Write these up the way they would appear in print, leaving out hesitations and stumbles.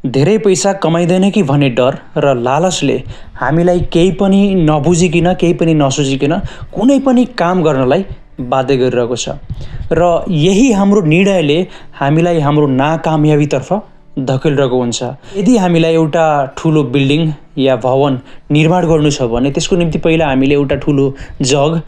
धेरै पैसा कमाइदैन कि भन्ने डर र लालचले हामीलाई केही पनि नबुझिकन केही पनि नसोचिकन कुनै पनि काम गर्नलाई बाध्य गरिरहेको छ र यही हाम्रो निर्णयले हामीलाई हाम्रो नाकामयाबीतर्फ धकेलिरहेको हुन्छ। यदि हामीलाई एउटा ठुलो बिल्डिङ या भवन निर्माण गर्नु छ भने त्यसको निम्ति पहिला हामीले एउटा ठुलो जग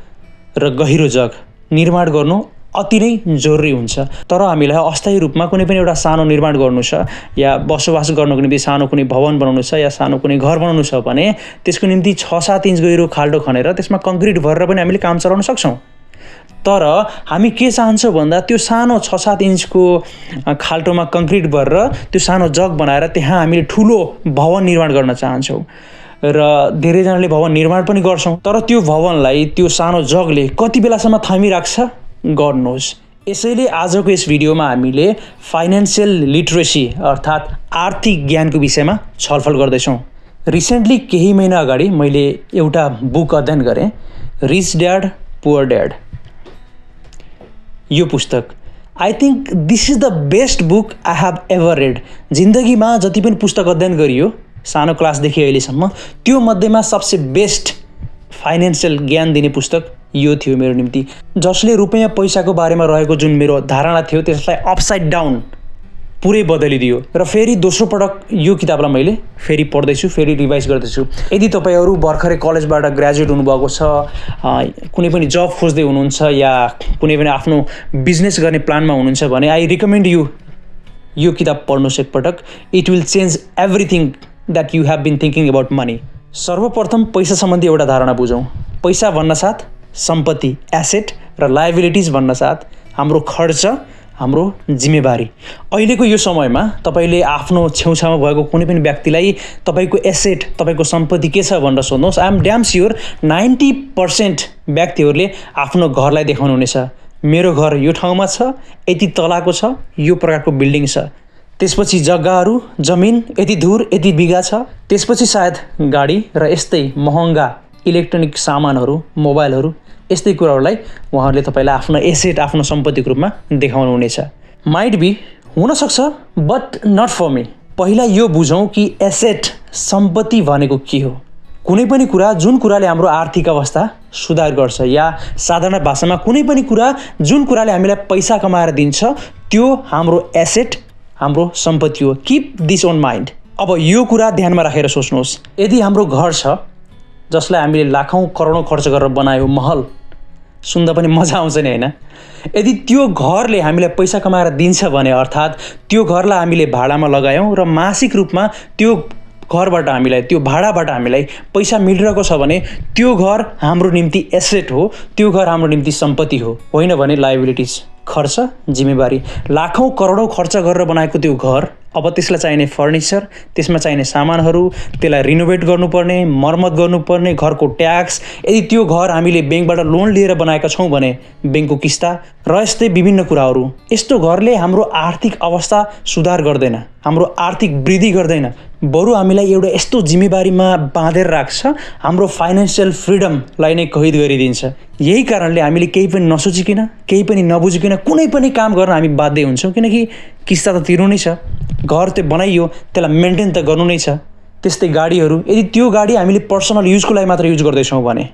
र गहिरो जग निर्माण गर्नु अति नै जरुरी हुन्छ। तर हामीलाई अस्थायी रूपमा कुनै पनि एउटा सानो निर्माण गर्नु छ या बसोबास गर्नको निम्ति सानो कुनै भवन बनाउनु छ या सानो कुनै घर बनाउनु छ भने त्यसको निम्ति 6-7 इन्च गहिरो खाल्डो खनेर त्यसमा कङ्क्रिट भरेर पनि हामीले काम चलाउन सक्छौँ। तर हामी के चाहन्छौँ भन्दा त्यो सानो 6-7 इन्चको खाल्टोमा कङ्क्रिट भरेर त्यो सानो जग बनाएर त्यहाँ हामीले ठुलो भवन निर्माण गर्न चाहन्छौँ र धेरैजनाले भवन निर्माण पनि गर्छौँ। तर त्यो भवनलाई त्यो सानो जगले कति बेलासम्म थामिराख्छ गॉड नोज। यसैले आजको यस भिडियोमा हामीले फाइनेन्शियल लिटरेसी अर्थात् आर्थिक ज्ञानको विषयमा छलफल गर्दैछौँ। रिसेन्टली केही महिना अगाडि मैले एउटा बुक अध्ययन गरेँ, रिच ड्याड पुअर ड्याड। यो पुस्तक I think this is the best book I have ever red. जिन्दगीमा जति पनि पुस्तक अध्ययन गरियो सानो क्लासदेखि अहिलेसम्म त्यो मध्येमा सबसे बेस्ट फाइनेन्शियल ज्ञान दिने पुस्तक यो थियो मेरो निम्ति, जसले रुपैयाँ पैसाको बारेमा रहेको जुन मेरो धारणा थियो त्यसलाई अपसाइड डाउन पुरै बदलिदियो। र फेरि दोस्रो पटक यो किताबलाई मैले फेरि पढ्दैछु, फेरि रिभाइज गर्दैछु। यदि तपाईँहरू भर्खरै कलेजबाट ग्रेजुएट हुनुभएको छ, कुनै पनि जब खोज्दै हुनुहुन्छ या कुनै पनि आफ्नो बिजनेस गर्ने प्लानमा हुनुहुन्छ भने आई रिकमेन्ड यु यो किताब पढ्नुहोस् एकपटक। It will change everything that you have been thinking about money. सर्वप्रथम पैसा सम्बन्धी एउटा धारणा बुझौँ। पैसा भन्नासाथ सम्पत्ति एसेट र लायबिलिटिज भन्नासाथ हाम्रो खर्च, हाम्रो जिम्मेवारी। अहिलेको यो समयमा तपाईँले आफ्नो छेउछाउमा भएको कुनै पनि व्यक्तिलाई तपाईँको एसेट, तपाईँको सम्पत्ति के छ भनेर सोध्नुहोस्, आई एम ड्याम स्योर 90% व्यक्तिहरूले आफ्नो घरलाई देखाउनु हुनेछ। मेरो घर यो ठाउँमा छ, यति तलाको छ, यो प्रकारको बिल्डिङ छ। त्यसपछि जग्गाहरू, जमिन यति धुर, यति बिघा छ। त्यसपछि सायद गाडी र यस्तै महँगा इलेक्ट्रोनिक सामानहरू, मोबाइलहरू, यस्तै कुराहरूलाई उहाँहरूले तपाईँलाई आफ्नो एसेट, आफ्नो सम्पत्तिको रूपमा देखाउनु हुनेछ। माइट बी हुनसक्छ, बट नट फर मी। पहिला यो बुझौँ कि एसेट, सम्पत्ति भनेको के हो। कुनै पनि कुरा जुन कुराले हाम्रो आर्थिक अवस्था सुधार गर्छ या साधारण भाषामा कुनै पनि कुरा जुन कुराले हामीलाई पैसा कमाएर दिन्छ त्यो हाम्रो एसेट, हाम्रो सम्पत्ति हो। Keep this in mind. अब यो कुरा ध्यानमा राखेर सोच्नुहोस्, यदि हाम्रो घर छ जसलाई हामीले लाखौँ करोडौँ खर्च गरेर बनायो महल, सुन्दा पनि मजा आउँछ नि होइन। यदि त्यो घरले हामीलाई पैसा कमाएर दिन्छ भने अर्थात् त्यो घरलाई हामीले भाडामा लगायौँ र मासिक रूपमा त्यो घरबाट हामीलाई, त्यो भाडाबाट हामीलाई पैसा मिलिरहेको छ भने त्यो घर हाम्रो निम्ति एसेट हो, त्यो घर हाम्रो निम्ति सम्पत्ति हो, होइन भने लायबिलिटिज, खर्च, जिम्मेवारी। लाखौँ करोडौँ खर्च गरेर बनाएको त्यो घर, अब त्यसलाई चाहिने फर्निचर, त्यसमा चाहिने सामानहरू, त्यसलाई रिनोभेट गर्नुपर्ने, मर्मत गर्नुपर्ने, घरको ट्याक्स, यदि त्यो घर हामीले ब्याङ्कबाट लोन लिएर बनाएका छौँ भने ब्याङ्कको किस्ता र यस्तै विभिन्न कुराहरू। यस्तो घरले हाम्रो आर्थिक अवस्था सुधार गर्दैन, हाम्रो आर्थिक वृद्धि गर्दैन, बरु हामीलाई एउटा यस्तो जिम्मेवारीमा बाँधेर राख्छ, हाम्रो फाइनेन्सियल फ्रिडमलाई नै कैद गरिदिन्छ। यही कारणले हामीले केही पनि नसोचिकन, केही पनि नबुझिकन कुनै पनि काम गर्न हामी बाध्य हुन्छौँ, किनकि किस्ता त तिर्नु नै छ, घर त्यो बनाइयो त्यसलाई मेन्टेन त गर्नु नै छ। त्यस्तै गाडीहरू, यदि त्यो गाडी हामीले पर्सनल युजको लागि मात्र युज गर्दैछौँ भने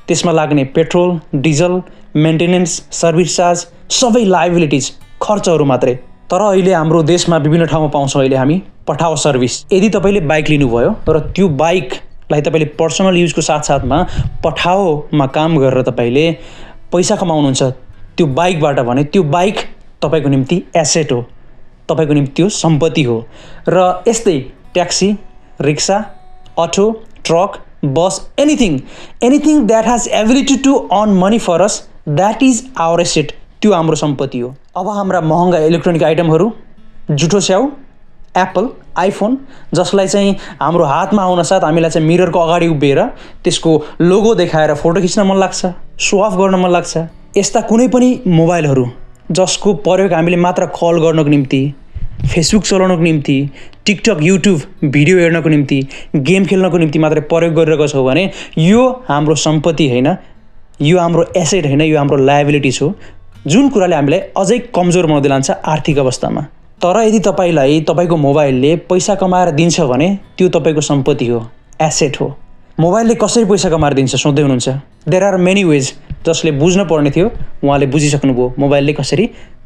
त्यसमा लाग्ने petrol, diesel, maintenance, service charge सबै लायबिलिटिज, खर्चहरू मात्रै। तर अहिले हाम्रो देशमा विभिन्न ठाउँमा पाउँछौँ अहिले हामी पठाओ सर्भिस। यदि तपाईँले बाइक लिनुभयो र त्यो बाइकलाई तपाईँले पर्सनल युजको साथसाथमा पठाओमा काम गरेर तपाईँले पैसा कमाउनुहुन्छ त्यो बाइकबाट भने त्यो बाइक तपाईँको निम्ति एसेट हो, तपाईँको निम्ति त्यो सम्पत्ति हो। र यस्तै taxi, rickshaw, auto, truck, bus, anything that has ability to earn money for us, that is our asset, त्यो हाम्रो सम्पत्ति हो। अब हाम्रा महँगा इलेक्ट्रोनिक आइटमहरू, जुठो स्याउ, एप्पल, आइफोन, जसलाई चाहिँ हाम्रो हातमा आउन साथ हामीलाई चाहिँ मिररको अगाडि उभिएर त्यसको लोगो देखाएर फोटो खिच्न मन लाग्छ, सो अफ गर्न मन लाग्छ। यस्ता कुनै पनि मोबाइलहरू जसको प्रयोग हामीले मात्र कल गर्नको निम्ति, फेसबुक चलाउनको निम्ति, टिकटक, युट्युब भिडियो हेर्नको निम्ति, गेम खेल्नको निम्ति मात्रै प्रयोग गरिरहेको छौँ भने यो हाम्रो सम्पत्ति होइन, यो हाम्रो एसेट होइन, यो हाम्रो लायबिलिटिज हो, जुन कुराले हामीलाई अझै कमजोर बनाउँदै लान्छ आर्थिक अवस्थामा। तर यदि तपाईलाई तपाईको मोबाइलले पैसा कमाएर दिन्छ भने त्यो तपाईको सम्पत्ति हो, एसेट हो। मोबाइलले कसरी पैसा कमाएर दिन्छ सोध्दै हुनुहुन्छ? There are many ways. जसले बुझ्न पर्ने थियो उहाँले बुझिसक्नुभयो मोबाइलले कसरी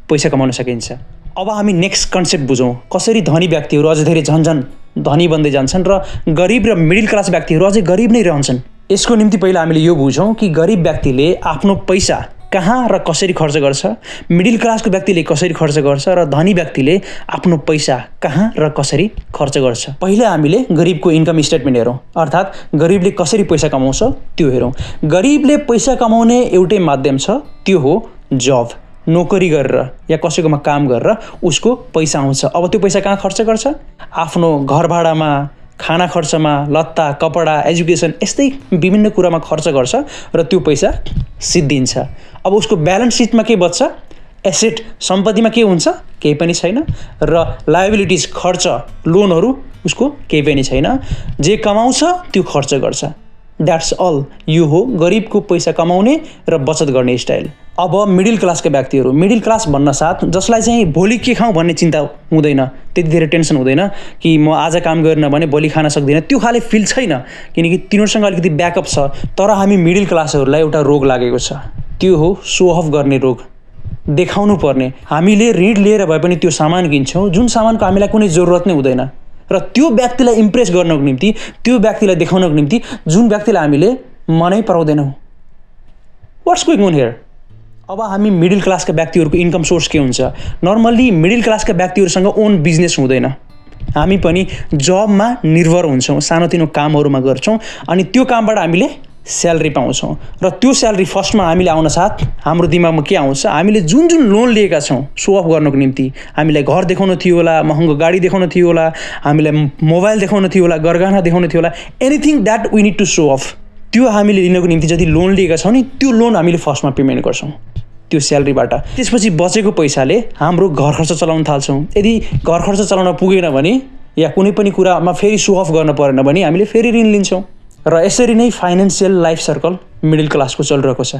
पैसा कमाउन सकिन्छ। अब हामी नेक्स्ट कन्सेप्ट बुझौँ, कसरी धनी व्यक्तिहरू अझ धेरै झन्झन धनी बन्दै जान्छन् र गरिब र मिडल क्लास व्यक्तिहरू अझै गरिब नै रहन्छन्। यसको निम्ति पहिला हामीले यो बुझौँ कि गरिब व्यक्तिले आफ्नो पैसा कहाँ र कसरी खर्च गर्छ, मिडल क्लासको व्यक्तिले कसरी खर्च गर्छ र धनी व्यक्तिले आफ्नो पैसा कहाँ र कसरी खर्च गर्छ। पहिला हामीले गरिबको इन्कम स्टेटमेन्ट हेरौँ, अर्थात् गरिबले कसरी पैसा कमाउँछ त्यो हेरौँ। गरिबले पैसा कमाउने एउटै माध्यम छ, त्यो हो जब, नोकरी गरेर या कसैकोमा काम गरेर उसको पैसा आउँछ। अब त्यो पैसा कहाँ खर्च गर्छ? आफ्नो घर भाडामा, खाना खर्चमा, लत्ता कपडा, एजुकेसन, यस्तै विभिन्न कुरामा खर्च गर्छ र त्यो पैसा सिद्धिन्छ। अब उसको ब्यालेन्स सिटमा के बच्छ? एसेट, सम्पत्तिमा के हुन्छ? केही पनि छैन। र लायबिलिटिज, खर्च, लोनहरू उसको केही पनि छैन। जे कमाउँछ त्यो खर्च गर्छ। That's all. यो हो गरिबको पैसा कमाउने र बचत गर्ने स्टाइल। अब मिडल क्लासका व्यक्तिहरू, मिडल क्लास भन्न साथ जसलाई चाहिँ भोलि के खाउँ भन्ने चिन्ता हुँदैन, त्यति धेरै टेन्सन हुँदैन कि म आज काम गरेन भने भोलि खान सक्दिनँ, त्यो खाले फिल छैन, किनकि तिनीहरूसँग अलिकति ब्याकअप छ। तर हामी मिडल क्लासहरूलाई एउटा रोग लागेको छ, त्यो हो सो अफ गर्ने रोग, देखाउनु पर्ने। हामीले ऋण लिएर भए पनि त्यो सामान किन्छौँ जुन सामानको हामीलाई कुनै जरुरत नै हुँदैन, र त्यो व्यक्तिलाई इम्प्रेस गर्नको निम्ति, त्यो व्यक्तिलाई देखाउनको निम्ति जुन व्यक्तिलाई हामीले मनै पराउँदैनौँ। What's going on here? अब हामी मिडल क्लासका व्यक्तिहरूको इन्कम सोर्स के हुन्छ? नर्मल्ली मिडल क्लासका व्यक्तिहरूसँग ओन बिजनेस हुँदैन। हामी पनि जबमा निर्भर हुन्छौँ, सानोतिनो कामहरूमा गर्छौँ, अनि त्यो कामबाट हामीले स्यालेरी पाउँछौँ। र त्यो स्यालेरी फर्स्टमा हामीले आउन साथ हाम्रो दिमागमा के आउँछ? हामीले जुन जुन लोन लिएका छौँ सो अफ गर्नको निम्ति, हामीलाई घर देखाउनु थियो होला, महँगो गाडी देखाउनु थियो होला, हामीलाई मोबाइल देखाउनु थियो होला, गरगहना देखाउनु थियो होला, anything that we need to show off, त्यो हामीले लिनको निम्ति जति लोन लिएका छौँ नि त्यो लोन हामीले फर्स्टमा पेमेन्ट गर्छौँ त्यो स्यालेरीबाट। त्यसपछि बचेको पैसाले हाम्रो घर खर्च चलाउन थाल्छौँ। यदि घर खर्च चलाउन पुगेन भने या कुनै पनि कुरामा फेरि सो अफ गर्न परेन भने हामीले फेरि ऋण लिन्छौँ। र यसरी नै फाइनेन्सियल लाइफ सर्कल मिडल क्लासको चलिरहेको छ।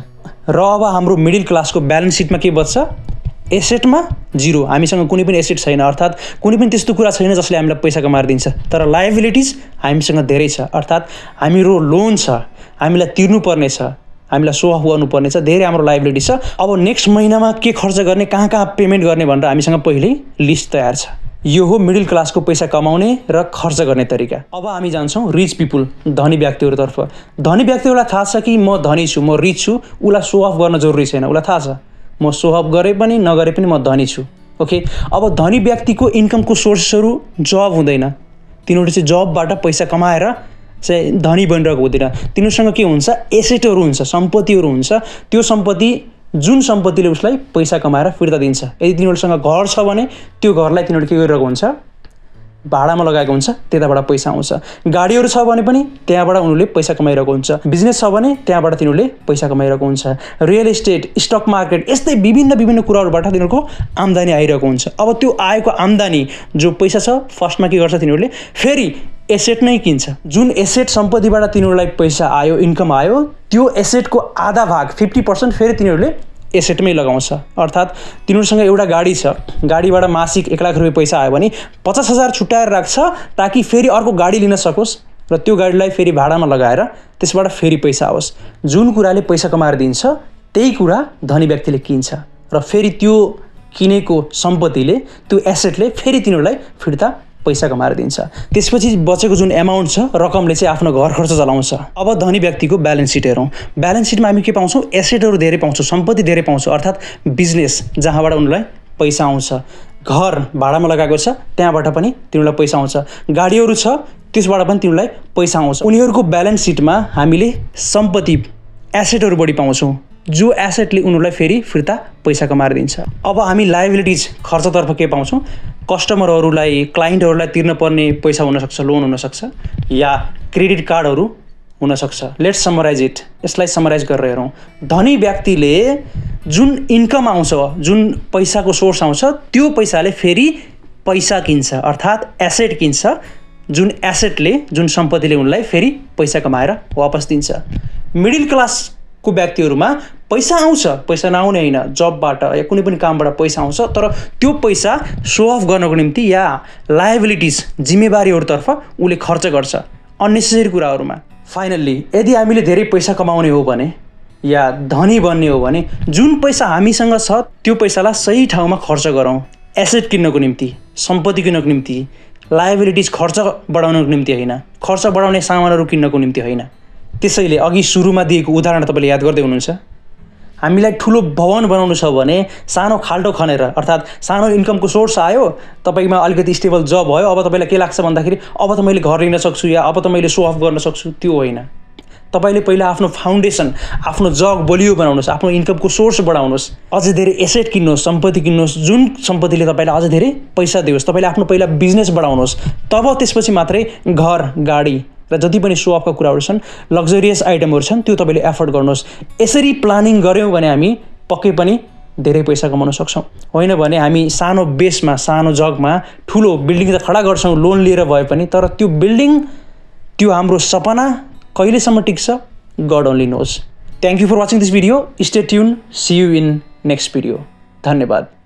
र अब हाम्रो मिडल क्लासको ब्यालेन्स सिटमा के बच्छ? एसेटमा जिरो, हामीसँग कुनै पनि एसेट छैन, अर्थात् कुनै पनि त्यस्तो कुरा छैन जसले हामीलाई पैसा कमाएर दिन्छ। तर लायबिलिटिज हामीसँग धेरै छ, अर्थात् हाम्रो लोन छ, हामीलाई तिर्नुपर्ने छ, हामीलाई सो अफ गर्नुपर्ने छ, धेरै हाम्रो लायबिलिटी छ। अब नेक्स्ट महिनामा के खर्च गर्ने, कहाँ कहाँ पेमेन्ट गर्ने भनेर हामीसँग पहिल्यै लिस्ट तयार छ। यो हो मिडल क्लासको पैसा कमाउने र खर्च गर्ने तरिका। अब हामी जान्छौँ रिच पिपुल, धनी व्यक्तिहरूतर्फ। धनी व्यक्तिहरूलाई थाहा छ कि म धनी छु, म रिच छु, उसलाई सो अफ गर्न जरुरी छैन, उसलाई थाहा छ म सो अफ गरे पनि नगरे पनि म धनी छु। ओके, अब धनी व्यक्तिको इन्कमको सोर्सेसहरू जब हुँदैन, तिनीहरू चाहिँ जबबाट पैसा कमाएर चाहिँ धनी बनिरहेको हुँदैन। तिनीहरूसँग के हुन्छ? एसेटहरू हुन्छ, सम्पत्तिहरू हुन्छ। त्यो सम्पत्ति, जुन सम्पत्तिले उसलाई पैसा कमाएर फिर्ता दिन्छ। यदि तिनीहरूसँग घर छ भने त्यो घरलाई तिनीहरूले के गरिरहेको हुन्छ? भाडामा लगाएको हुन्छ, त्यताबाट पैसा आउँछ। गाडीहरू छ भने पनि त्यहाँबाट उनीहरूले पैसा कमाइरहेको हुन्छ। बिजनेस छ भने त्यहाँबाट तिनीहरूले पैसा कमाइरहेको हुन्छ। रियल एस्टेट, स्टक मार्केट, यस्तै विभिन्न कुराहरूबाट तिनीहरूको आम्दानी आइरहेको हुन्छ। अब त्यो आएको आम्दानी जो पैसा छ, फर्स्टमा के गर्छ तिनीहरूले? फेरि एसेट नै किन्छ। जुन एसेट सम्पत्तिबाट तिनीहरूलाई पैसा आयो, इन्कम आयो, त्यो एसेटको आधा भाग 50% फेरि तिनीहरूले एसेटमै लगाउँछ। अर्थात् तिनीहरूसँग एउटा गाडी छ, गाडीबाट मासिक 1 लाख रुपियाँ पैसा आयो भने 50,000 छुट्याएर राख्छ ताकि फेरि अर्को गाडी लिन सकोस् र त्यो गाडीलाई फेरि भाडामा लगाएर त्यसबाट फेरि पैसा आओस्। जुन कुराले पैसा कमाएर दिन्छ त्यही कुरा धनी व्यक्तिले किन्छ र फेरि त्यो किनेको सम्पत्तिले, त्यो एसेटले फेरि तिनीहरूलाई फिर्ता पैसा कमाएर दिन्छ। त्यसपछि बचेको जुन एमाउन्ट छ, रकमले चाहिँ आफ्नो घर खर्च चलाउँछ। अब धनी व्यक्तिको ब्यालेन्स सिट हेरौँ। ब्यालेन्स सिटमा हामी के पाउँछौँ? एसेटहरू धेरै पाउँछौँ, सम्पत्ति धेरै पाउँछौँ, अर्थात् बिजनेस जहाँबाट उनीहरूलाई पैसा आउँछ। घर भाडामा लगाएको छ, त्यहाँबाट पनि तिनीहरूलाई पैसा आउँछ। गाडीहरू छ, त्यसबाट पनि तिनीहरूलाई पैसा आउँछ। उनीहरूको ब्यालेन्स सिटमा हामीले सम्पत्ति, एसेटहरू बढी पाउँछौँ, जो एसेटले उनीहरूलाई फेरि फिर्ता पैसा कमाएर दिन्छ। अब हामी लायबिलिटिज, खर्चतर्फ के पाउँछौँ? कस्टमरहरूलाई, क्लाइन्टहरूलाई तिर्न पर्ने पैसा हुनसक्छ, लोन हुनसक्छ, या क्रेडिट कार्डहरू हुनसक्छ। Let's summarise it. यसलाई समराइज गरेर हेरौँ। धनी व्यक्तिले जुन इन्कम आउँछ, जुन पैसाको सोर्स आउँछ, त्यो पैसाले फेरि पैसा किन्छ, अर्थात् एसेट किन्छ, जुन एसेटले, जुन सम्पत्तिले उनलाई फेरि पैसा कमाएर वापस दिन्छ। मिडल क्लासको व्यक्तिहरूमा पैसा आउँछ, पैसा नआउने होइन, जबबाट या कुनै पनि कामबाट पैसा आउँछ, तर त्यो पैसा सो अफ गर्नको निम्ति या लायबिलिटिज जिम्मेवारीहरूतर्फ उसले खर्च गर्छ अननेसेसरी कुराहरूमा। फाइनल्ली यदि हामीले धेरै पैसा कमाउने हो भने या धनी बन्ने हो भने जुन पैसा हामीसँग छ त्यो पैसालाई सही ठाउँमा खर्च गरौँ। एसेट किन्नको निम्ति, सम्पत्ति किन्नको निम्ति, लायबिलिटिज खर्च बढाउनको निम्ति होइन, खर्च बढाउने सामानहरू किन्नको निम्ति होइन। त्यसैले अघि सुरुमा दिएको उदाहरण तपाईँले याद गर्दै हुनुहुन्छ, हामीलाई ठुलो भवन बनाउनु छ भने सानो खाल्टो खनेर अर्थात् सानो इन्कमको सोर्स आयो, तपाईँमा अलिकति स्टेबल जब भयो, अब तपाईँलाई के लाग्छ भन्दाखेरि अब त मैले घर लिन सक्छु या अब त मैले सो अफ गर्न सक्छु, त्यो होइन। तपाईँले पहिला आफ्नो फाउन्डेसन, आफ्नो जग बलियो बनाउनुहोस्, आफ्नो इन्कमको सोर्स बढाउनुहोस्, अझै धेरै एसेट किन्नुहोस्, सम्पत्ति किन्नुहोस्, जुन सम्पत्तिले तपाईँलाई अझै धेरै पैसा दियोस्। तपाईँले आफ्नो पहिला बिजनेस बढाउनुहोस्, तब त्यसपछि मात्रै घर, गाडी र जति पनि सो अफका कुराहरू छन्, लग्जरियस आइटमहरू छन्, त्यो तपाईँले एफोर्ड गर्नुहोस्। यसरी प्लानिङ गऱ्यौँ भने हामी पक्कै पनि धेरै पैसा कमाउन सक्छौँ। होइन भने हामी सानो बेसमा, सानो जगमा ठुलो बिल्डिङ त खडा गर्छौँ लोन लिएर भए पनि, तर त्यो बिल्डिङ, त्यो हाम्रो सपना कहिलेसम्म टिक्छ, God only knows. Thank you for watching this video. Stay tune, see you in next video. धन्यवाद।